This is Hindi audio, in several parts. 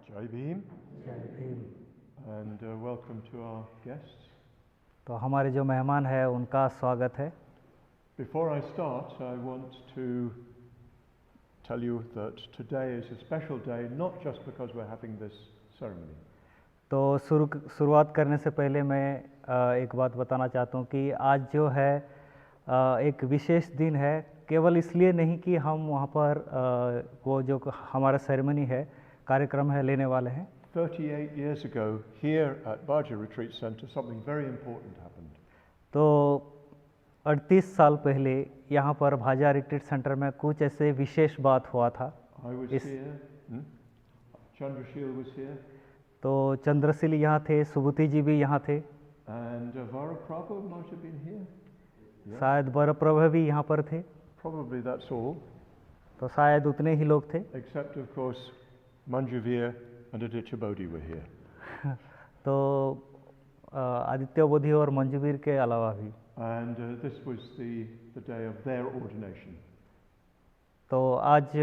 Jai Bhim, जय Bhim. and welcome to our guests. तो हमारे जो मेहमान है उनका स्वागत है। Before I start, I want to tell you that today is a special day, not just because we're having this ceremony. तो शुरुआत करने से पहले मैं एक बात बताना चाहता हूँ कि आज जो है एक विशेष दिन है, केवल इसलिए नहीं कि हम वहाँ पर वो जो हमारा सेरेमनी है, कार्यक्रम है, लेने वाले हैं। 38 years ago, here at Bhaja Retreat Center, something very important happened. तो 38 साल पहले यहाँ पर भाजा रिट्रीट सेंटर में कुछ ऐसे विशेष बात हुआ था। I was here, Chandrashil was here, तो चंद्रशील यहाँ थे, सुबुति जी भी यहाँ थे, and Varaprabhu might have been here. Yeah. शायद वरप्रभ भी यहाँ पर थे। Probably that's all, तो शायद उतने ही लोग थे। except of course Manjuvir and Aditya Bodhi were here. तो आदित्य बोधि और मंजूवीर के अलावा भी। And this was the day of their ordination. तो आज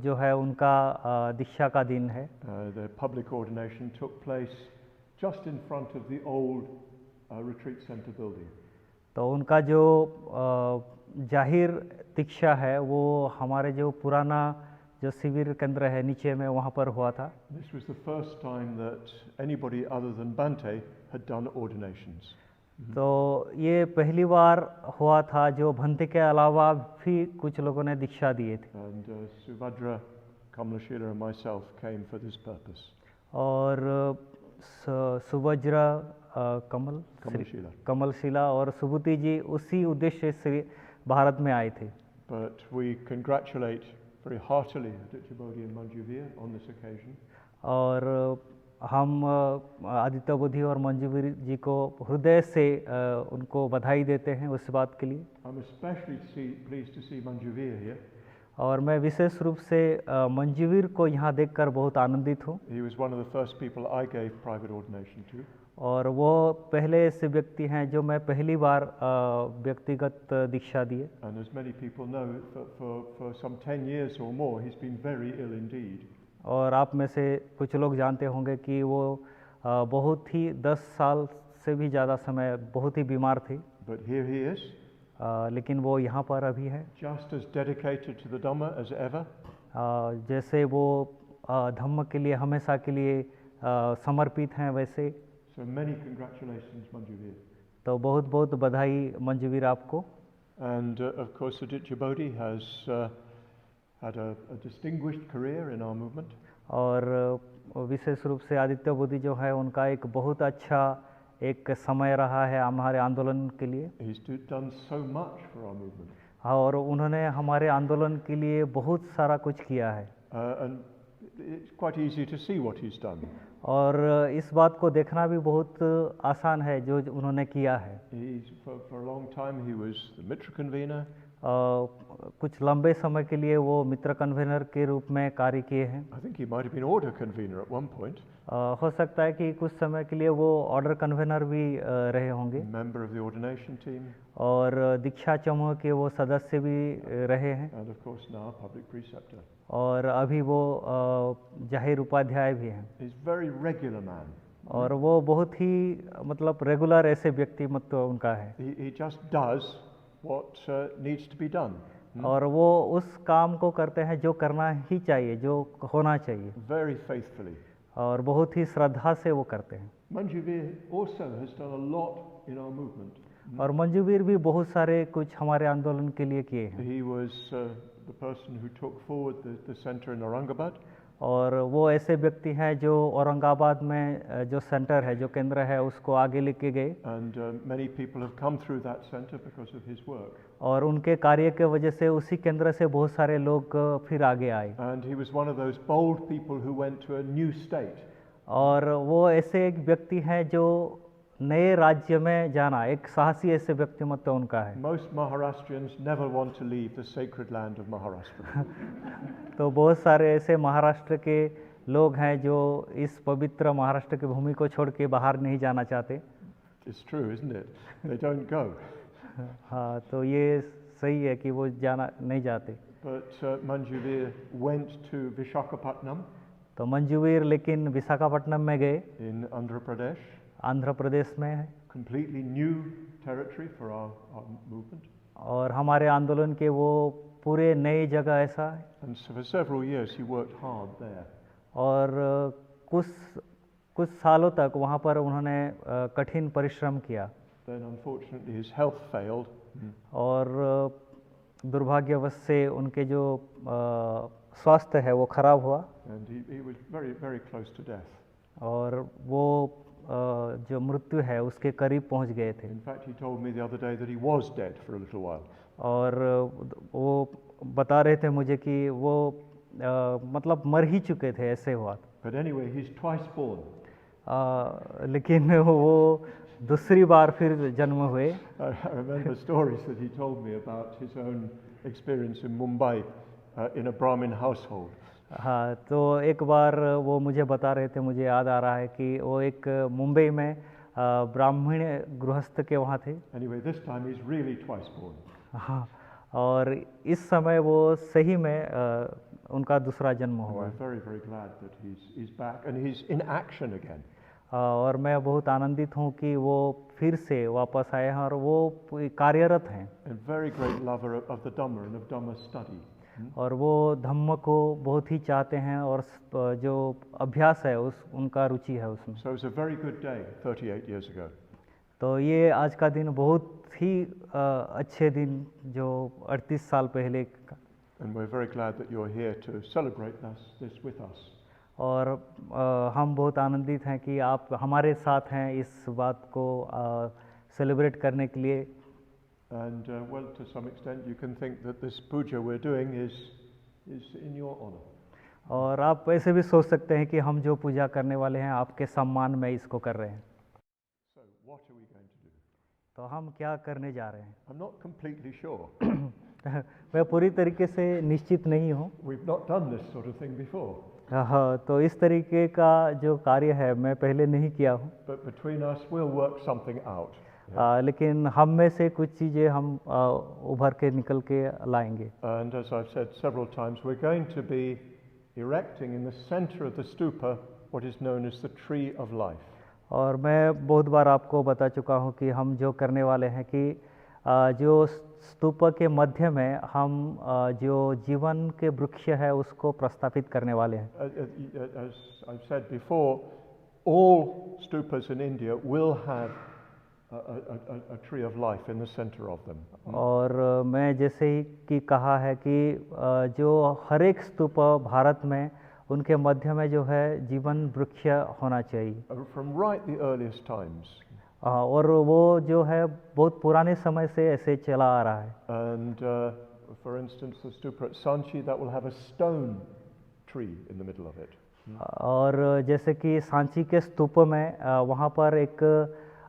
जो है उनका दीक्षा का दिन है। The public ordination took place just in front of the old retreat center building. तो उनका जो जाहिर दीक्षा है वो हमारे जो पुराना जो शिविर केंद्र है नीचे में वहाँ पर हुआ था। This was the first time that anybody other than Bhante had done ordinations. तो ये पहली बार हुआ था जो भंते के अलावा भी कुछ लोगों ने दीक्षा दिए थे। And Subhadra, Kamalashila and myself came for this purpose. और सुभद्रा कमलशिला और सुबुति जी उसी उद्देश्य से भारत में आए थे। But we congratulate very heartily Aditya Bodhi and Manjuvir on this occasion. और हम आदित्य बोधि और मंजूवीर जी को हृदय से उनको बधाई देते हैं उस बात के लिए। I'm especially pleased to see Manjuvir here. और मैं विशेष रूप से मंजूवीर को यहाँ देखकर बहुत आनंदित हूँ। He was one of the first people I gave private ordination to. और वो पहले ऐसे व्यक्ति हैं जो मैं पहली बार व्यक्तिगत दीक्षा दिए। And as many people know, for some 10 years or more, he's been very ill indeed. और आप में से कुछ लोग जानते होंगे कि वो बहुत ही 10 साल से भी ज़्यादा समय बहुत ही बीमार थे। But here he is. लेकिन वो यहाँ पर अभी है। Just as dedicated to the Dhamma as ever. जैसे वो धम्म के लिए हमेशा के लिए समर्पित हैं वैसे। So many congratulations, Manjuvir. तो बहुत बहुत बधाई मंजूवीर आपको। And of course Aditya Bodhi has had a distinguished career in our movement. और विशेष रूप से आदित्य बोधि जो है उनका एक बहुत अच्छा एक समय रहा है हमारे आंदोलन के लिए। He's done so much for our movement. और उन्होंने हमारे आंदोलन के लिए बहुत सारा कुछ किया है। And it's quite easy to see what he's done. और इस बात को देखना भी बहुत आसान है जो उन्होंने किया है। For a long time he was the Mitra convener. कुछ लंबे समय के लिए वो मित्र कन्वेनर के रूप में कार्य किए हैं। I think he might have been order convener at one point. हो सकता है कि कुछ समय के लिए वो ऑर्डर कन्वेनर भी रहे होंगे। Member of the ordination team. और दीक्षा समूह के वो सदस्य भी रहे हैं। And of course now public preceptor. और अभी वो जाहिर उपाध्याय भी हैं। He's a very regular man. और वो बहुत ही मतलब रेगुलर ऐसे व्यक्तिमत्व उनका है। He just does what needs to be done. और वो उस काम को करते हैं जो करना ही चाहिए, जो होना चाहिए। Very faithfully. और बहुत ही श्रद्धा से वो करते हैं। Manjuvir also has done a lot in our movement. और मंजूवीर भी बहुत सारे कुछ हमारे आंदोलन के लिए किए हैं। He was the person who took forward the center in Aurangabad. और वो ऐसे व्यक्ति हैं जो औरंगाबाद में जो सेंटर है, जो केंद्र है, उसको आगे लेके गए। And many people have come through that center because of his work. और उनके कार्य के वजह से उसी केंद्र से बहुत सारे लोग फिर आगे आए। And he was one of those bold people who went to a new state. और वो ऐसे एक व्यक्ति हैं जो नए राज्य में जाना, एक साहसी ऐसे व्यक्तिमत्व उनका है। Most Maharashtrians never want to leave the sacred land of Maharashtra. तो बहुत सारे ऐसे महाराष्ट्र के लोग हैं जो इस पवित्र महाराष्ट्र की भूमि को छोड़ के बाहर नहीं जाना चाहते। It's true, isn't it? They don't go. हाँ, तो ये सही है कि वो जाना नहीं जाते। But Manjuvir went to Vishakhapatnam. तो मंजूवीर लेकिन विशाखापट्टनम में गए, in Andhra Pradesh, Andhra Pradesh में है, completely new territory for our movement. और हमारे आंदोलन के वो पूरे नई जगह ऐसा है। And so for several years he worked hard there. और कुछ सालों तक वहाँ पर उन्होंने कठिन परिश्रम किया। Then unfortunately his health failed. और दुर्भाग्यवश से उनके जो स्वास्थ्य है वो खराब हुआ, And he was very, very close to death. और वो जो मृत्यु है उसके करीब पहुंच गए थे। In fact, he told me the other day that he was dead for a little while. और वो बता रहे थे मुझे कि वो मतलब मर ही चुके थे, ऐसे हुआ। But anyway, he's twice born. लेकिन वो दूसरी बार फिर जन्म हुए। I remember stories that he told me about his own experience in Mumbai in a Brahmin household. हाँ, तो एक बार वो मुझे बता रहे थे, मुझे याद आ रहा है कि वो एक मुंबई में ब्राह्मण गृहस्थ के वहाँ थे। Anyway, this time he's really twice born. हाँ, और इस समय वो सही में उनका दूसरा जन्म And हुआ we're है। very, very glad that he's back and he's in action again. और मैं बहुत आनंदित हूँ कि वो फिर से वापस आए हैं और वो कार्यरत हैं। A very great lover of the Dhamma and of Dhamma study. और वो धम्म को बहुत ही चाहते हैं और जो अभ्यास है उनका रुचि है उसमें। So it was a very good day 38 years ago. तो ये आज का दिन बहुत ही अच्छे दिन जो 38 साल पहले का। And we're very glad that you're here to celebrate this with us. और हम बहुत आनंदित हैं कि आप हमारे साथ हैं इस बात को सेलिब्रेट करने के लिए। And well, to some extent, you can think that this puja we're doing is in your honor. और आप ऐसे भी सोच सकते हैं कि हम जो पूजा करने वाले हैं आपके सम्मान में इसको कर रहे हैं। So, what are we going to do? तो हम क्या करने जा रहे हैं? I'm not completely sure. मैं पूरी तरीके से निश्चित नहीं हूँ। We've not done this sort of thing before. हाँ, तो इस तरीके का जो कार्य है मैं पहले नहीं किया हूँ। But between us, we'll work something out. लेकिन हम में से कुछ चीज़ें हम उभर के निकल के लाएंगे। And as I've said several times, we're going to be erecting in the center of the stupa what is known as the tree of life. और मैं बहुत बार आपको बता चुका हूँ कि हम जो करने वाले हैं कि जो स्तूप के मध्य में हम जो जीवन के वृक्ष है उसको प्रस्थापित करने वाले हैं। As I've said before, all stupas in India will have a tree of life in the center of them. और मैं जैसे ही कि कहा है कि जो हर एक स्तूप भारत में उनके मध्य में जो है जीवन वृक्ष होना चाहिए। From right the earliest times. और वो जो है बहुत पुराने समय से ऐसे चला आ रहा है। And for instance, the stupa at Sanchi, that will have a stone tree in the middle of it. और जैसे कि सांची के स्तूप में वहाँ पर एक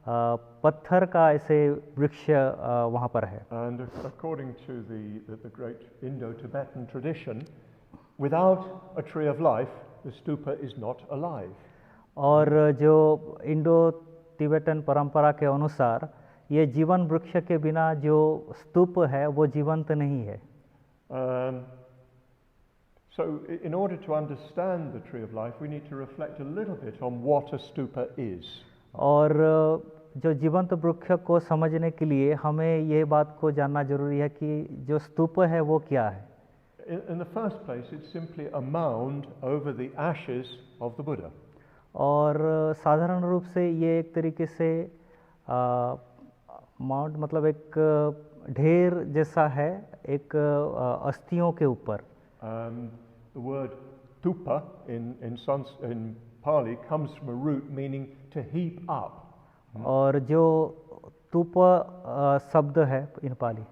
पत्थर का ऐसे वृक्ष वहाँ पर है। And according to the great Indo-Tibetan tradition, without a tree of life, the stupa is not alive. और जो इंडो तिब्बतन परंपरा के अनुसार ये जीवन वृक्ष के बिना जो स्तूप है वो जीवंत नहीं है। So in order to understand the tree of life, we need to reflect a little bit on what a stupa is. और जो जीवंत वृक्ष को समझने के लिए हमें ये बात को जानना जरूरी है कि जो स्तूप है वो क्या है। In the first place, it's simply a mound over the ashes of the Buddha. और साधारण रूप से ये एक तरीके से माउंट मतलब एक ढेर जैसा है, एक अस्थियों के ऊपर। The word tupa in Pali comes from a root meaning to heap up. और जो तूप शब्द है इन पाली,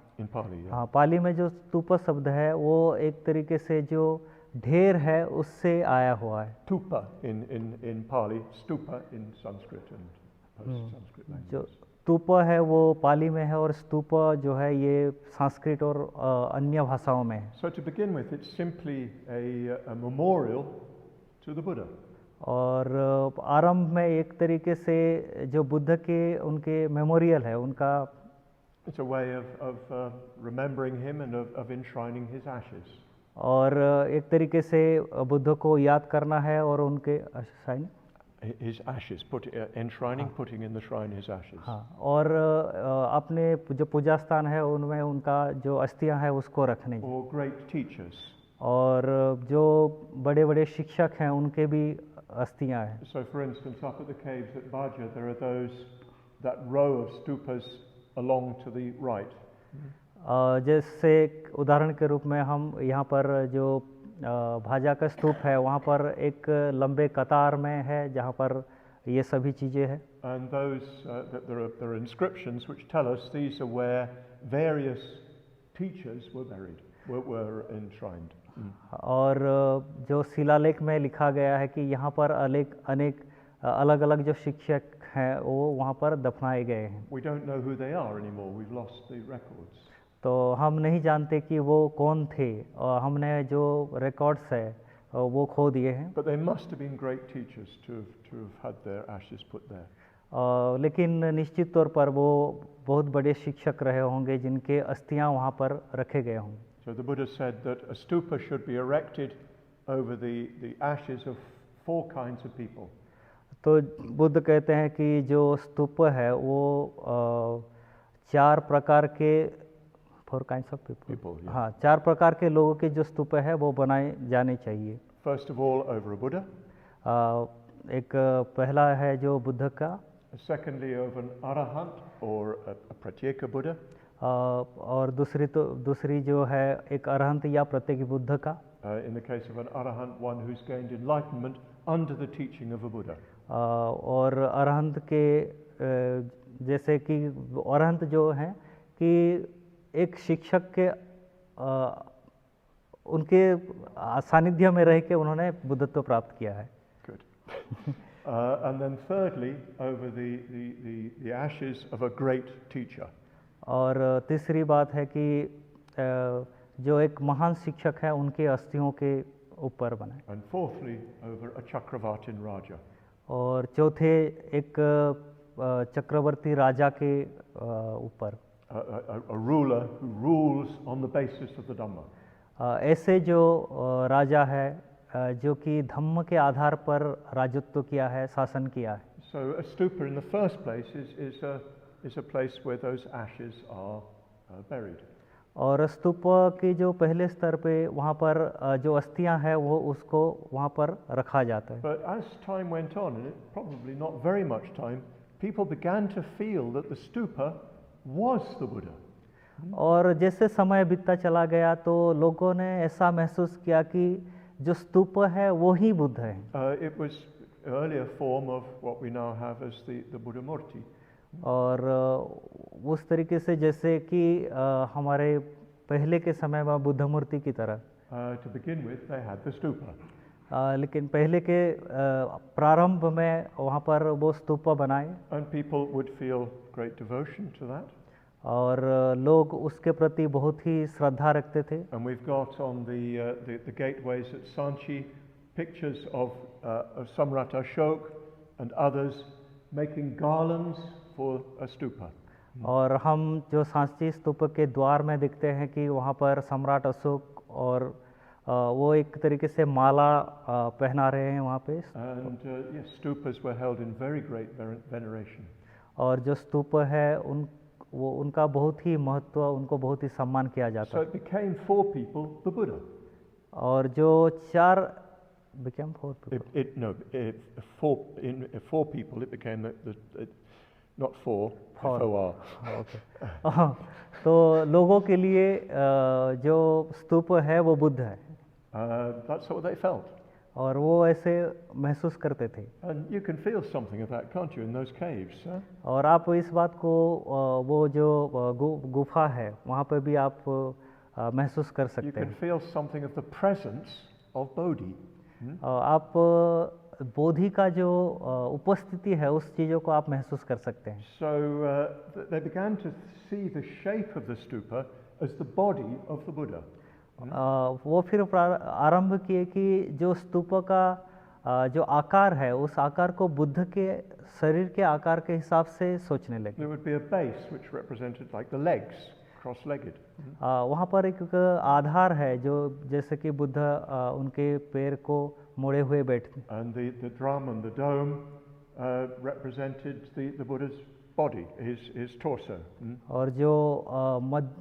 हाँ, पाली में जो तूप शब्द है वो एक तरीके से जो ढेर है उससे आया हुआ है। Tupa in Pali, stupa in Sanskrit and post-Sanskrit languages. जो तूप है वो पाली में है और स्तूप जो है ये संस्कृत और अन्य भाषाओं में है। So to begin with, it's simply a memorial to the Buddha. और आरंभ में एक तरीके से जो बुद्ध के उनके मेमोरियल है उनका। It's a way of remembering him and of enshrining his ashes. और एक तरीके से बुद्ध को याद करना है और उनके shine his ashes, enshrining, putting in the shrine his ashes. हाँ, और अपने जो पूजा स्थान है उनमें उनका जो अस्थियां है उसको रखने की। Or great teachers. और जो बड़े बड़े शिक्षक हैं उनके भी अस्थियां हैं। So for instance, up at the caves at Bhaja, there are that row of stupas along to the right. जैसे उदाहरण के रूप में हम यहाँ पर जो भाजा का स्तूप है वहाँ पर एक लंबे कतार में है जहाँ पर ये सभी चीज़ें हैं। And there are inscriptions which tell us these are where various teachers were buried, were enshrined. और जो शिलालेख में लिखा गया है कि यहाँ पर अनेक अलग अलग जो शिक्षक हैं वो वहाँ पर दफनाए गए हैं। We don't know who they are anymore. We've lost the records. तो हम नहीं जानते कि वो कौन थे और हमने जो रिकॉर्ड्स है वो खो दिए हैं। But they must have been great teachers to have had their ashes put there. लेकिन निश्चित तौर पर वो बहुत बड़े शिक्षक रहे होंगे जिनके अस्थियां वहाँ पर रखे गए होंगे। So the Buddha said that a stupa should be erected over the ashes of 4 kinds of people. तो बुद्ध कहते हैं कि जो स्तूप है वो 4 प्रकार के 4 kinds of people, yeah. हाँ 4 प्रकार के लोगों के जो स्तूप है वो बनाए जाने चाहिए। First of all, over a Buddha. एक पहला है जो बुद्ध का। Secondly, over an arahant or a pratyeka Buddha. और दूसरी जो है एक अरहंत या प्रत्येक बुद्ध का। In the case of an arahant, one who's gained enlightenment under the teaching of a Buddha. और अरहंत के जैसे कि अरहंत जो हैं कि एक शिक्षक के उनके सानिध्य में रह के उन्होंने बुद्धत्व प्राप्त किया है। Good. And then thirdly, over the ashes of a great teacher. और तीसरी बात है कि जो एक महान शिक्षक है उनके अस्थियों के ऊपर बनाए। And fourthly, over a Chakravartin Raja. और चौथे एक चक्रवर्ती राजा के ऊपर। A ruler who rules on the basis of the Dhamma. ऐसे जो राजा है जो कि धम्म के आधार पर राजत्व किया है, शासन किया है। So a stupa in the first place is a place where those ashes are buried. और स्तूप की जो पहले स्तर पे वहाँ पर जो अस्थियां हैं वो उसको वहाँ पर रखा जाता है। But as time went on, and it probably not very much time, people began to feel that the stupa was the Buddha. और जैसे समय बीतता चला गया तो लोगों ने ऐसा महसूस किया कि जो स्तूप है वो ही बुद्ध है। It was earlier form of what we now have as the Buddha Murti. और उस तरीके से जैसे कि हमारे पहले के समय में बुद्ध मूर्ति की तरह। To begin with, they had the stupa. लेकिन पहले के प्रारंभ में वहाँ पर वो स्तूप बनाए। And people would feel great devotion to that. और लोग उसके प्रति बहुत ही श्रद्धा रखते थे। And we've got on the gateways at Sanchi pictures of Samrat Ashok and others making garlands for a stupa. और हम जो सांची स्तूप के द्वार में देखते हैं कि वहाँ पर सम्राट अशोक और वो एक तरीके से माला पहना रहे हैं वहाँ पे। And yes, stupas were held in very great veneration. और जो स्तूप है उनका बहुत ही महत्व, उनको बहुत ही सम्मान किया जाता है। So it became 4 people the Buddha. और जो 4 became 4 people. Four people it became not 4. Okay. तो लोगों के लिए जो स्तूप है वो बुद्ध है। That's what they felt. और वो ऐसे महसूस करते थे। And you can feel something of that, can't you, in those caves? और आप इस बात को वो जो गुफा है वहाँ पे भी आप महसूस कर सकते हैं। You can feel something of the presence of Bodhi. आप बोधि का जो उपस्थिति है उस चीज़ों को आप महसूस कर सकते हैं। So they began to see the shape of the stupa as the body of the Buddha. वो फिर आरंभ किए कि जो स्तूप का जो आकार है उस आकार को बुद्ध के शरीर के आकार के हिसाब से सोचने लगे। There would be a base which represented like the legs. cross-legged. वहाँ पर एक आधार है जो जैसे कि बुद्ध उनके पैर को मोड़े हुए बैठते। And the drum and the dome represented the Buddha's body, his torso. और जो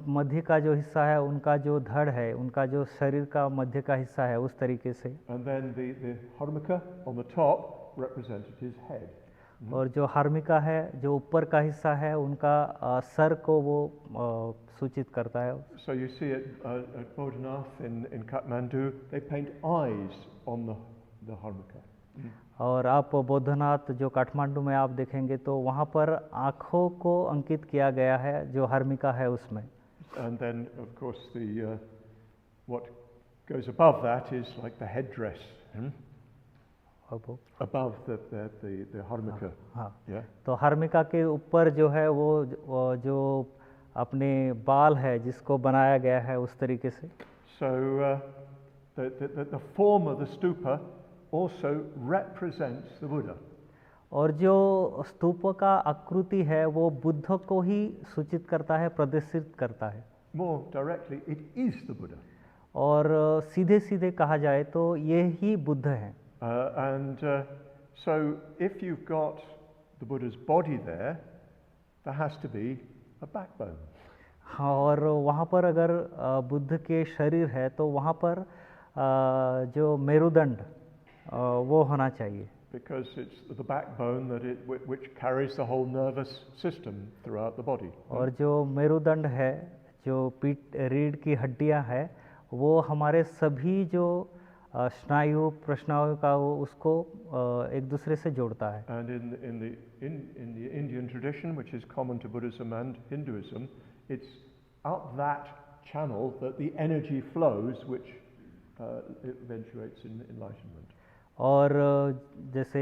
मध्य का जो हिस्सा है, उनका जो धड़ है, उनका जो शरीर का मध्य का हिस्सा है, उस तरीके से। And then the harmika on the top represented his head. और जो हार्मिका है, जो ऊपर का हिस्सा है, उनका सर को वो सूचित करता है। So you see at Bodhanath in Kathmandu, they paint eyes on the harmika. और आप बौद्धनाथ जो काठमांडू में आप देखेंगे तो वहाँ पर आँखों को अंकित किया गया है जो हार्मिका है उसमें। And then of course what goes above that is like the headdress. Above the harmika. हाँ। Yeah. तो हार्मिका के ऊपर जो है वो जो अपने बाल है जिसको बनाया गया है उस तरीके से। So the form of the stupa also represents the Buddha. और जो स्तूप का आकृति है वो बुद्ध को ही सूचित करता है, प्रदर्शित करता है। More directly, it is the Buddha. और सीधे सीधे कहा जाए तो ये ही बुद्ध है। So if you've got the Buddha's body there has to be a backbone. हाँ, और वहाँ पर अगर बुद्ध के शरीर है तो वहाँ पर जो मेरुदंड वो होना चाहिए। Because it's the backbone which carries the whole nervous system throughout the body. और जो मेरुदंड है, जो पीठ रीढ़ की हड्डियाँ है, वो हमारे सभी जो स्नायु प्रश्नायु का वो उसको एक दूसरे से जोड़ता है। And in the Indian tradition, which is common to Buddhism and Hinduism, it's up that channel that the energy flows, which eventuates in enlightenment. और जैसे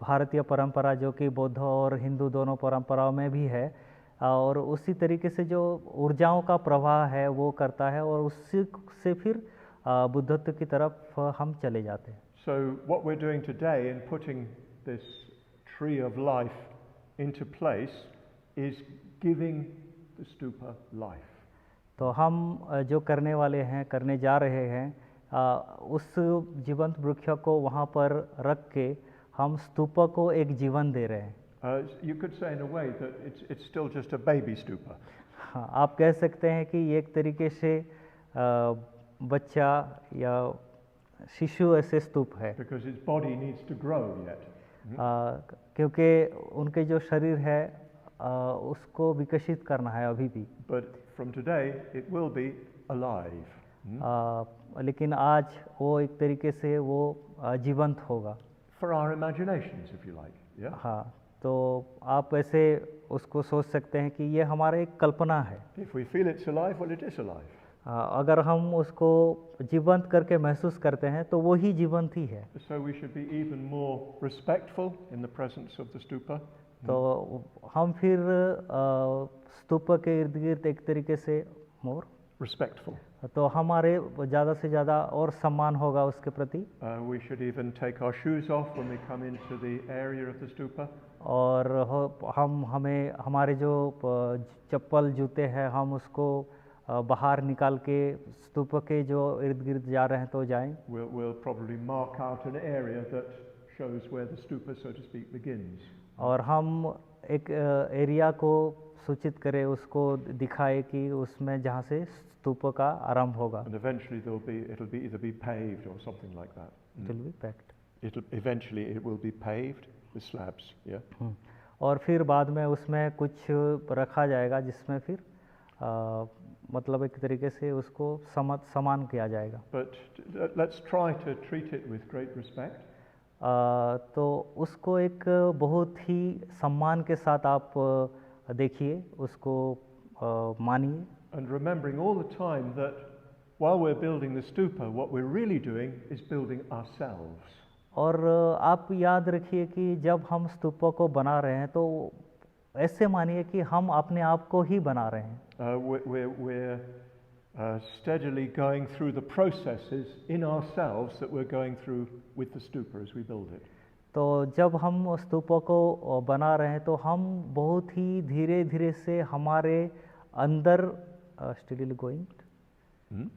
भारतीय परंपरा जो कि बौद्ध और हिंदू दोनों परंपराओं में भी है, और उसी तरीके से जो ऊर्जाओं का प्रवाह है वो करता है और उससे से फिर बुद्धत्व की तरफ हम चले जाते हैं। So what we're doing today in putting this tree of life into place is giving the stupa life. तो हम जो करने वाले हैं, करने जा रहे हैं, उस जीवंत वृक्ष को वहाँ पर रख के हम स्तूप को एक जीवन दे रहे हैं। You could say in a way that it's still just a baby stupa. हाँ, आप कह सकते हैं कि एक तरीके से बच्चा या शिशु ऐसे स्तूप है। Because its body needs to grow yet. क्योंकि उनके जो शरीर है उसको विकसित करना है अभी भी। But from today it will be alive. लेकिन आज वो एक तरीके से वो जीवंत होगा। For our imaginations, if you like. Yeah. हाँ, तो आप ऐसे उसको सोच सकते हैं कि ये हमारा एक कल्पना है। If we feel it's alive, well, it is alive. अगर हम उसको जीवंत करके महसूस करते हैं तो वो ही जीवंत ही है। So we should be even more respectful in the presence of the stupa. तो हम फिर स्तूप के इर्द गिर्द एक तरीके से मोर Respectful. तो हमारे ज़्यादा से ज़्यादा और सम्मान होगा उसके प्रति। We should even take our shoes off when we come into the area of the stupa. और हमें हमारे जो चप्पल जूते हैं हम उसको बाहर निकाल के स्तूप के जो इर्द गिर्द जा रहे हैं तो जाएं। We'll probably mark out an area that shows where the stupa, so to speak, begins. और हम एक एरिया को सूचित करें, उसको दिखाए कि उसमें जहाँ से स्तूप का आरंभ होगा। And eventually it'll be either be paved or something like that. It will be packed. Eventually it will be paved with slabs. Yeah. और फिर बाद में उसमें कुछ रखा जाएगा जिसमें फिर मतलब एक तरीके से उसको समान किया जाएगा। But let's try to treat it with great respect. तो उसको एक बहुत ही सम्मान के साथ आप देखिए, उसको मानिए। And remembering all the time that while we're building the stupa, what we're really doing is building ourselves. और आप याद रखिए कि जब हम स्तूप को बना रहे हैं तो ऐसे मानिए कि हम अपने आप को ही बना रहे हैं। We're steadily going through the processes in ourselves that we're going through with the stupa as we build it. तो जब हम स्तूप को बना रहे हैं तो हम बहुत ही धीरे धीरे से हमारे अंदर steadily going. Hmm?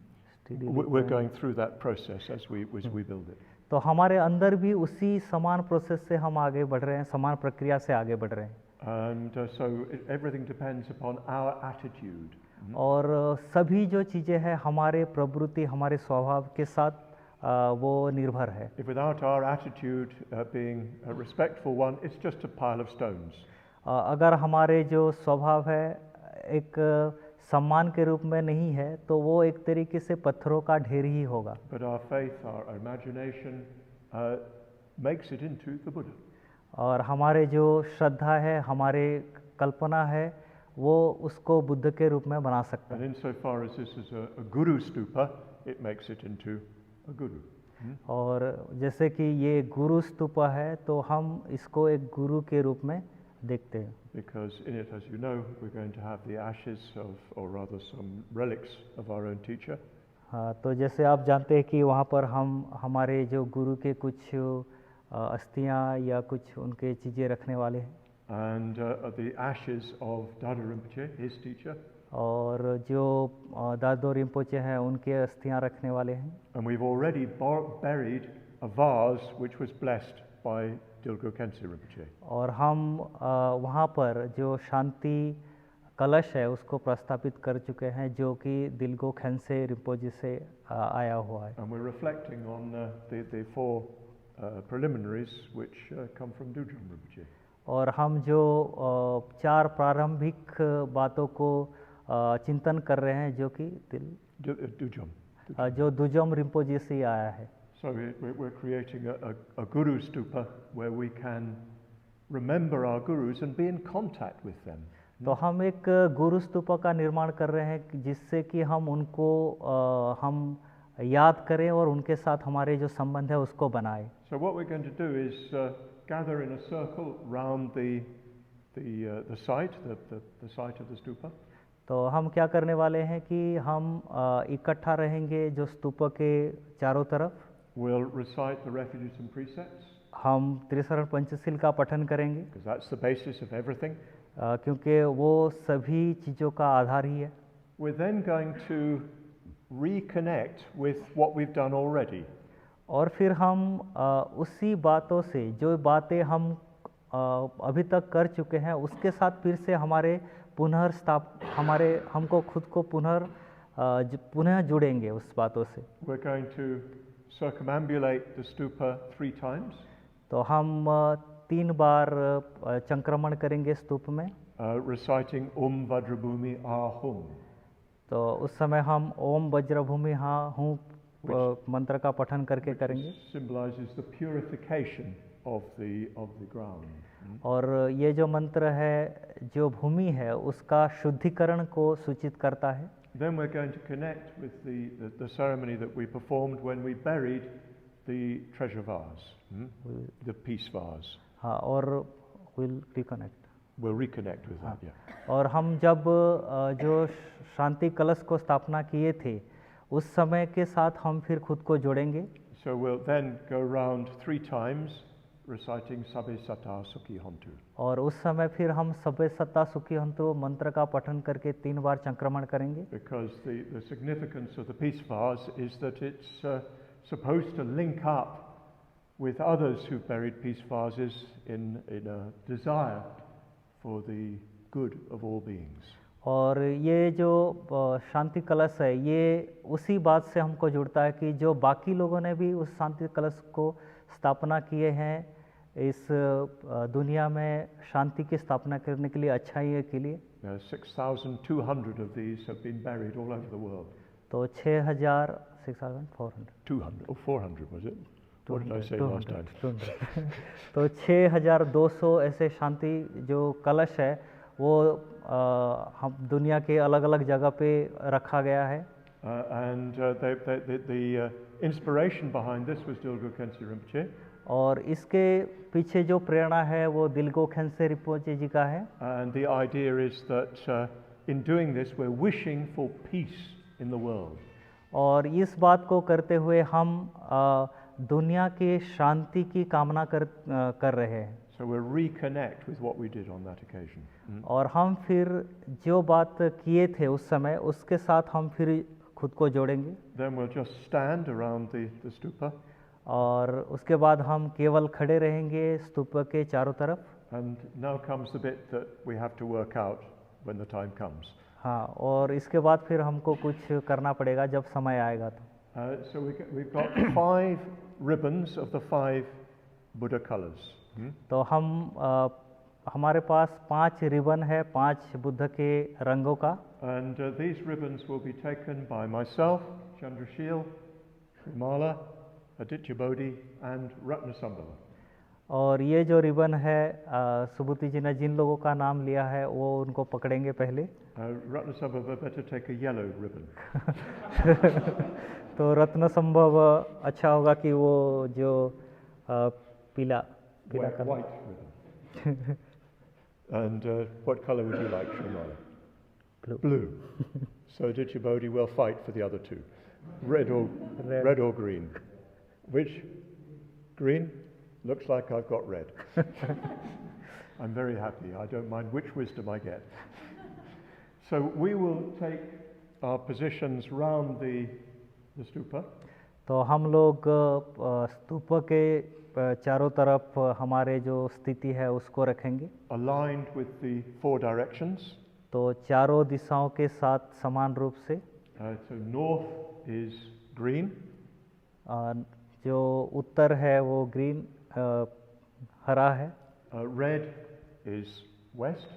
Steadily We're going. going through that process as we build it. तो हमारे अंदर भी उसी समान प्रोसेस से हम आगे बढ़ रहे हैं, समान प्रक्रिया से आगे बढ़ रहे हैं. And so everything depends upon our attitude. और सभी जो चीज़ें हैं हमारे प्रवृत्ति, हमारे स्वभाव के साथ वो निर्भर है. If without our attitude being a respectful one, it's just a pile of stones. अगर हमारे जो स्वभाव है एक सम्मान के रूप में नहीं है तो वो एक तरीके से पत्थरों का ढेर ही होगा. But our faith, our imagination makes it into the Buddha. और हमारे जो श्रद्धा है, हमारे कल्पना है, वो उसको बुद्ध के रूप में बना सकता And है. insofar as this is a guru stupa, it makes it into a guru. और जैसे कि ये गुरु स्तूपा है तो हम इसको एक गुरु के रूप में देखते हैं. Because in it, as you know, we're going to have the ashes of, or rather some relics of our own teacher. हाँ, तो जैसे आप जानते हैं कि वहाँ पर हम हमारे जो गुरु के कुछ अस्थियाँ या कुछ उनके चीज़ें रखने वाले हैं. And the ashes of Dada Rinpoche, his teacher. और जो दादो रिम्पोचे हैं उनके अस्थियाँ रखने वाले हैं. And we've already buried a vase which was blessed by Dilgo Khyentse Rinpoche. और हम वहाँ पर जो शांति कलश है उसको प्रस्थापित कर चुके हैं जो कि दिलगो खैंसे रिम्पोजी से आया हुआ है. And we're reflecting on the four preliminaries which come from Dudjom Rinpoche. और हम जो चार प्रारंभिक बातों को चिंतन कर रहे हैं जो कि Dudjom. जो दुजम रिम्पोजी से आया है. So we're creating a guru stupa where we can remember our gurus and be in contact with them. तो हम एक गुरु स्तूपा का निर्माण कर रहे हैं जिससे कि हम उनको हम याद करें और उनके साथ हमारे जो संबंध है उसको बनाएं. So what we're going to do is gather in a circle round the site, the site of the stupa. तो हम क्या करने वाले हैं कि हम इकट्ठा रहेंगे जो स्तूप के चारों तरफ. We'll recite the refuges and precepts. हम त्रिशरण पंचशील का पठन करेंगे Because that's the basis of everything. क्योंकि वो सभी चीज़ों का आधार ही है. We're then going to reconnect with what we've done already. और फिर हम उसी बातों से जो बातें हम अभी तक कर चुके हैं उसके साथ फिर से हमारे हमको खुद को पुनः जुड़ेंगे उस बातों से. We're going to circumambulate the stupa 3 times. तो हम 3 बार चंक्रमण करेंगे स्तूप में. Reciting Vajrabhumi Ahum. तो उस समय हम ओम वज्रभूमि हाँ हूँ मंत्र का पठन करके करेंगे. Symbolizes the purification of the ground. और ये जो मंत्र है जो भूमि है उसका शुद्धिकरण को सूचित करता है. Then we're going to connect with the ceremony that we performed when we buried the treasure vase, the peace vase. हाँ, और we'll reconnect with that, yeah. और हम जब जो शांति कलश को स्थापना किए थे उस समय के साथ हम फिर खुद को जोड़ेंगे. So we'll then go around 3 times reciting Sabbe Sata Sukhi Hontu. और उस समय फिर हम सबे सत्ता सुखी हंतु मंत्र का पठन करके 3 बार संक्रमण करेंगे. Because the significance of the peace vase is that it's supposed to link up with others who buried peace vases in a desire for the good of all beings. और ये जो शांति कलश है ये उसी बात से हमको जुड़ता है कि जो बाकी लोगों ने भी उस शांति कलश को स्थापना किए हैं इस दुनिया में शांति की स्थापना करने के लिए, अच्छाई के लिए. 6,200 of these have been buried all over the world. तो 6,400 200 or 400 was it? What did I say last time? तो 6,200 ऐसे शांति जो कलश है वो हम दुनिया के अलग अलग जगह पे रखा गया है. And the inspiration behind this was Dilgo Khyentse Rinpoche. और इसके पीछे जो प्रेरणा है वो दिलगो खैंसे रिम्पोचे जी का है. And the idea is that in doing this we're wishing for peace in the world. और इस बात को करते हुए हम दुनिया के शांति की कामना कर रहे हैं. So we'll reconnect with what we did on that occasion. और हम फिर जो बात किए थे उस समय उसके साथ हम फिर खुद को जोड़ेंगे Then we'll just stand around the stupa, और उसके बाद हम केवल खड़े रहेंगे स्तूप के चारों तरफ। and now comes the bit that we have to work out when the time comes. हाँ, और इसके बाद फिर हमको कुछ करना पड़ेगा जब समय आएगा तो। So we've got 5 ribbons of the 5 Buddha colors. तो हम हमारे पास 5 रिबन है 5 बुद्ध के रंगों का। And these ribbons will be taken by myself, Chandrashil, Srimala, Aditya Bodhi, and Ratnasambhava. और ये जो रिबन है सुबुति जी ने जिन लोगों का नाम लिया है वो उनको पकड़ेंगे पहले। Ratnasambhava better take a yellow ribbon. तो रत्न संभव अच्छा होगा कि वो जो पीला colour. White ribbon. And what color would you like, Srimala? Blue. Blue. So Aditya Bodhi will fight for the other 2. Red or green. Which? Green? Looks like I've got red. I'm very happy. I don't mind which wisdom I get. So we will take our positions round the stupa. तो हम लोग स्तूप के चारों तरफ हमारे जो स्थिति है उसको रखेंगे। Aligned with the 4 directions. तो चारों दिशाओं के साथ समान रूप से। So north is green. जो उत्तर है वो ग्रीन हरा है। Red is west.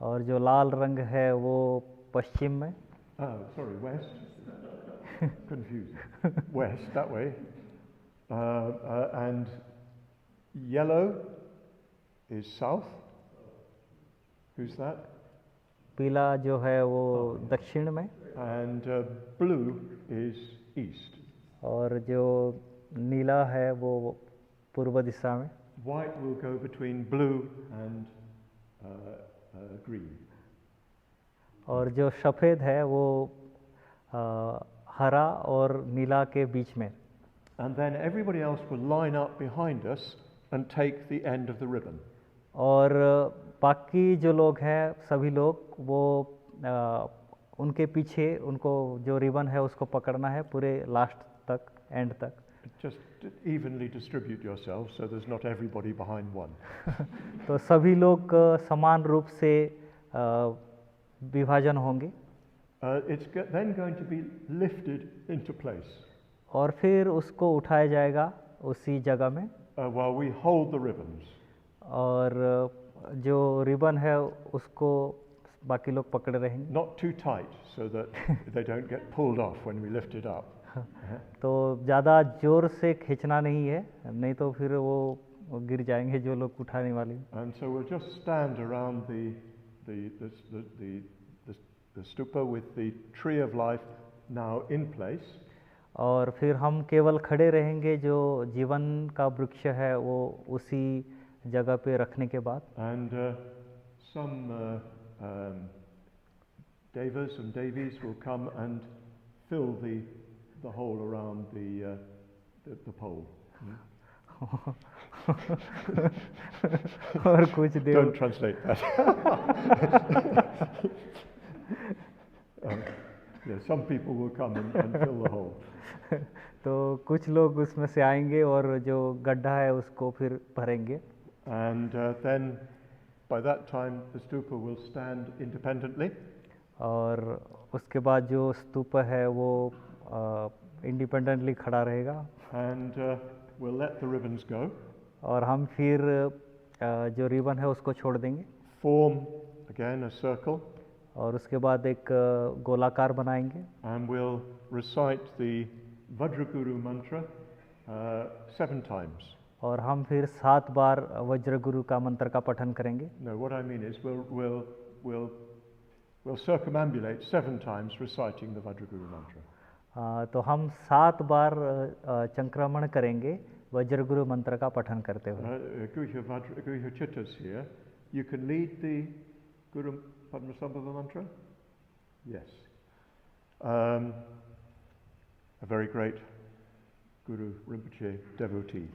और जो लाल रंग है वो पश्चिम में। Oh, sorry, west. Confusing. West, that way. And yellow is south. Who's that? पीला जो है वो दक्षिण में। And blue is east. और जो नीला है वो पूर्व दिशा में। White will go between blue and green. और जो सफ़ेद है वो हरा और नीला के बीच में। And then everybody else will line up behind us and take the end of the ribbon. और बाकी जो लोग हैं सभी लोग वो उनके पीछे उनको जो रिबन है उसको पकड़ना है पूरे लास्ट तक, एंड तक। Just evenly distribute yourselves so there's not everybody behind one. तो सभी लोग समान रूप से विभाजन होंगे। It's then going to be lifted into place और फिर उसको उठाया जाएगा उसी जगह में। while we hold the ribbons. और जो रिबन है उसको बाकी लोग पकड़े रहेंगे। Not too tight so that they don't get pulled off when we lift it up. तो ज़्यादा ज़ोर से खींचना नहीं है, नहीं तो फिर वो गिर जाएंगे जो लोग उठाने वाले। And so we'll just stand around the stupa with the tree of life now in place. और फिर हम केवल खड़े रहेंगे जो जीवन का वृक्ष है वो उसी जगह पे रखने के बाद। And some devas and devis will come and fill the hole around the pole. और कुछ देव Don't translate that. Some people will come and fill the hole. तो कुछ लोग उसमें से आएंगे और जो गड्ढा है उसको फिर भरेंगे। And then by that time the stupa will stand independently. और उसके बाद जो स्तूप है वो इंडिपेंडेंटली खड़ा रहेगा। And we'll let the ribbons go. और हम फिर जो रिबन है उसको छोड़ देंगे। Form again a circle. और उसके बाद एक गोलाकार बनाएंगे। And we'll recite the Vajraguru mantra 7 times. और हम फिर 7 बार वज्र गुरु का मंत्र का पठन करेंगे। No, what I mean is we'll circumambulate 7 times reciting the Vajraguru mantra. तो हम 7 बार संक्रमण करेंगे वज्र गुरु मंत्र का पठन करते हुए। Guhya Chitta's here. You can lead the Guru Padmasambhava mantra? Yes. A very great Guru Rinpoche devotee.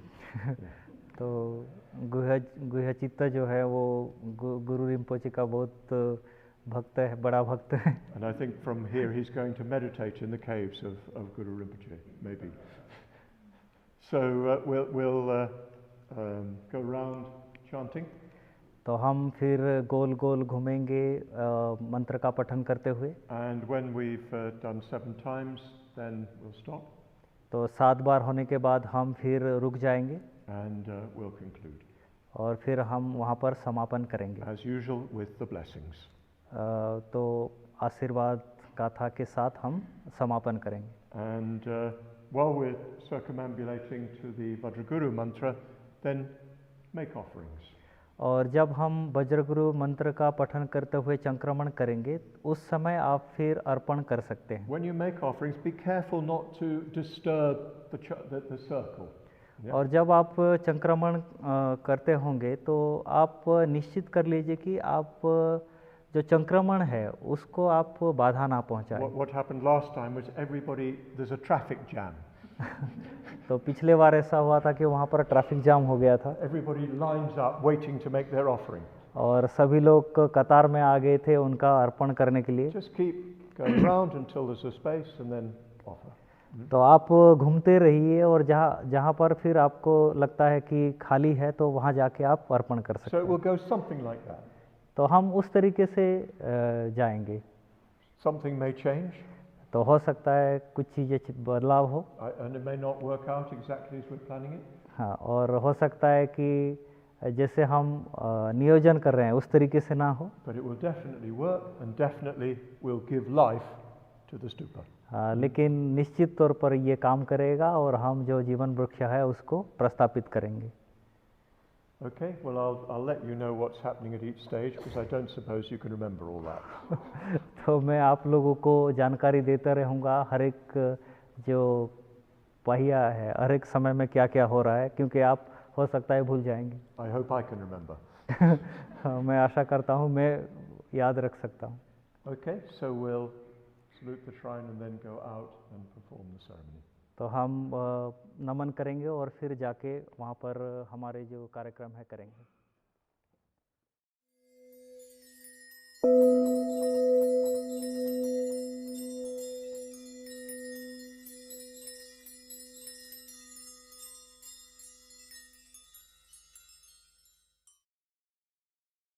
तो गुह्यचित्त जो है वो गुरु रिम्पोचे का बहुत भक्त है, बड़ा भक्त है। And I think from here he's going to meditate in the caves of Guru Rinpoche, maybe. So we'll go round chanting. तो हम फिर गोल गोल घूमेंगे मंत्र का पठन करते हुए। And when we've done 7 times, then we'll stop तो 7 बार होने के बाद हम फिर रुक जाएंगे and we'll conclude. और फिर हम वहाँ पर समापन करेंगे। As usual with the blessings. तो आशीर्वाद गाथा के साथ हम समापन करेंगे। And while we're circumambulating to the Vajraguru mantra, then make offerings. और जब हम वज्रगुरु मंत्र का पठन करते हुए संक्रमण करेंगे, उस समय आप फिर अर्पण कर सकते हैं। When you make offerings, be careful not to disturb the circle. Yeah? और जब आप संक्रमण करते होंगे तो आप निश्चित कर लीजिए कि आप जो संक्रमण है उसको आप बाधा ना पहुंचाएं। What happened last time was there's a traffic jam. तो पिछले बार ऐसा हुआ था कि वहाँ पर ट्रैफिक जाम हो गया था Everybody lines up waiting to make their offering. और सभी लोग कतार में आ गए थे उनका अर्पण करने के लिए। Just keep going round until there's a space and then offer. तो आप घूमते रहिए और जहाँ पर फिर आपको लगता है कि खाली है तो वहाँ जाके आप अर्पण कर सकते So it हैं। will go something like that. तो हम उस तरीके से जाएंगे। Something may change. तो हो सकता है कुछ चीज़ें बदलाव हो। And it may not work out exactly as we're planning it. हाँ, और हो सकता है कि जैसे हम नियोजन कर रहे हैं उस तरीके से ना हो। But it will definitely work and definitely will give life to the stupa. हाँ, लेकिन निश्चित तौर पर ये काम करेगा और हम जो जीवन वृक्ष है उसको प्रस्तापित करेंगे। Okay, well I'll let you know what's happening at each stage because I don't suppose you can remember all that. तो मैं आप लोगों को जानकारी देता रहूँगा हर एक जो पहिया है, हर एक समय में क्या क्या हो रहा है, क्योंकि आप हो सकता है भूल जाएंगे। I hope I can remember. हाँ, मैं आशा करता हूँ मैं याद रख सकता हूँ। Okay, so we'll salute the shrine and then go out and perform the ceremony. तो हम नमन करेंगे और फिर जाके वहाँ पर हमारे जो कार्यक्रम है करेंगे।